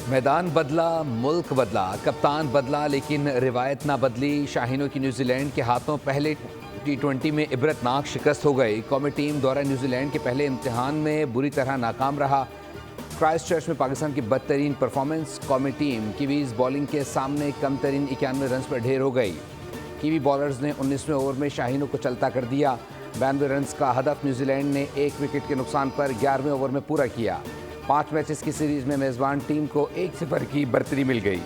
मैदान बदला, मुल्क बदला, कप्तान बदला, लेकिन रिवायत ना बदली। शाहीनों की न्यूजीलैंड के हाथों पहले T20 में इबरतनाक शिकस्त हो गई। कौमी टीम दौरा न्यूजीलैंड के पहले इम्तिहान में बुरी तरह नाकाम रहा। क्राइस्ट चर्च में पाकिस्तान की बदतरीन परफॉर्मेंस। कौमी टीम कीवीज बॉलिंग के सामने कम तरीन 91 रन पर ढेर हो गई। कीवी बॉलर्स ने 19वें ओवर में शाहीनों को चलता कर दिया। 92 रन का हदफ न्यूजीलैंड ने 1 विकेट के नुकसान पर 11वें ओवर में पूरा किया। 5 मैचेस की सीरीज में मेजबान टीम को 1-0 की बढ़तरी मिल गई।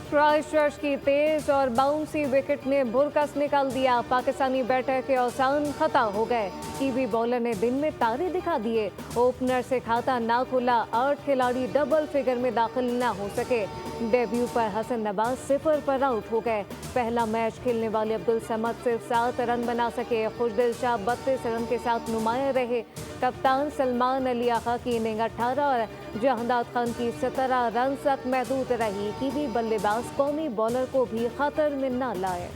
क्राइस्ट चर्च की तेज और बाउंसी विकेट ने भुरकस निकाल दिया। पाकिस्तानी बैटर के औसान खता हो गए। कीवी बॉलर ने दिन में तारे दिखा दिए। ओपनर से खाता ना खुला। 8 खिलाड़ी डबल फिगर में दाखिल ना हो सके। डेब्यू पर हसन नवाज 0 पर आउट हो गए। पहला मैच खेलने वाले अब्दुल समद सिर्फ 7 रन बना सके। खुशदिल शाह 32 रन के साथ नुमाया रहे। कप्तान सलमान अली आका की इनिंग 18 और जहांदाद खान की 17 रन तक महदूद रही। कीवी बल्लेबाज कौमी बॉलर को भी खतर में न लाए।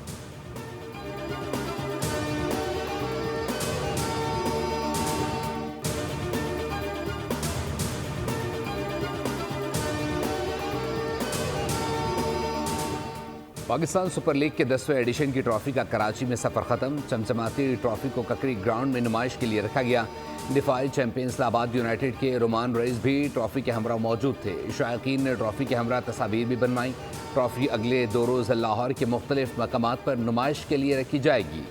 पाकिस्तान सुपर लीग के 10वें एडिशन की ट्रॉफी का कराची में सफर खत्म। चमचमाती ट्रॉफी को ककरी ग्राउंड में नुमाइश के लिए रखा गया। डिफाई चैंपियन इस्लामाबाद यूनाइटेड के रोमान रईस भी ट्रॉफी के हमरा मौजूद थे। शायकीन ने ट्रॉफी के हमरा तस्वीर भी बनवाई। ट्रॉफी अगले 2 रोज़ लाहौर के मुख्तलिफ मकामात पर नुमाइश के लिए रखी जाएगी।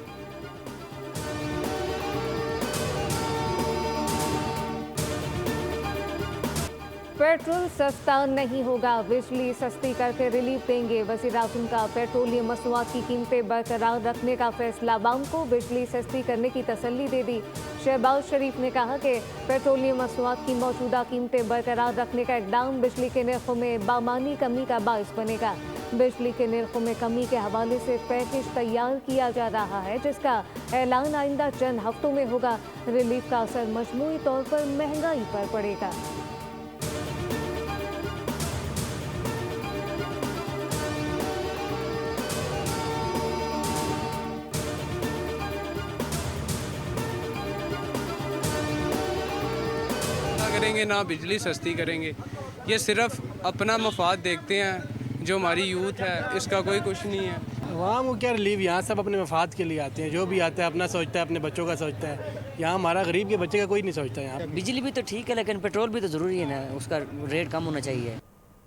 पेट्रोल सस्ता नहीं होगा, बिजली सस्ती करके रिलीफ देंगे। वज़ीर-ए-आज़म का पेट्रोलियम मसनूआत की कीमतें बरकरार रखने का फैसला अवाम को बिजली सस्ती करने की तसल्ली दे दी। शहबाज शरीफ ने कहा कि पेट्रोलियम मसनूआत की मौजूदा कीमतें बरकरार रखने का इक़दाम बिजली के निर्खों में बामानी कमी का बाइस बनेगा। बिजली के निर्खों में कमी के हवाले से पैकेज तैयार किया जा रहा है, जिसका ऐलान आइंदा चंद हफ्तों में होगा। रिलीफ का असर मजमूई तौर पर महंगाई पर पड़ेगा। करेंगे ना बिजली सस्ती करेंगे। ये सिर्फ अपना मफाद देखते हैं। जो हमारी यूथ है इसका कोई कुछ नहीं है। वहाँ वो क्या रिलीफ, यहाँ सब अपने मफाद के लिए आते हैं। जो भी आता है अपना सोचता है, अपने बच्चों का सोचता है। यहाँ हमारा गरीब के बच्चे का कोई नहीं सोचता। यहाँ बिजली भी तो ठीक है, लेकिन पेट्रोल भी तो ज़रूरी है ना, उसका रेट कम होना चाहिए।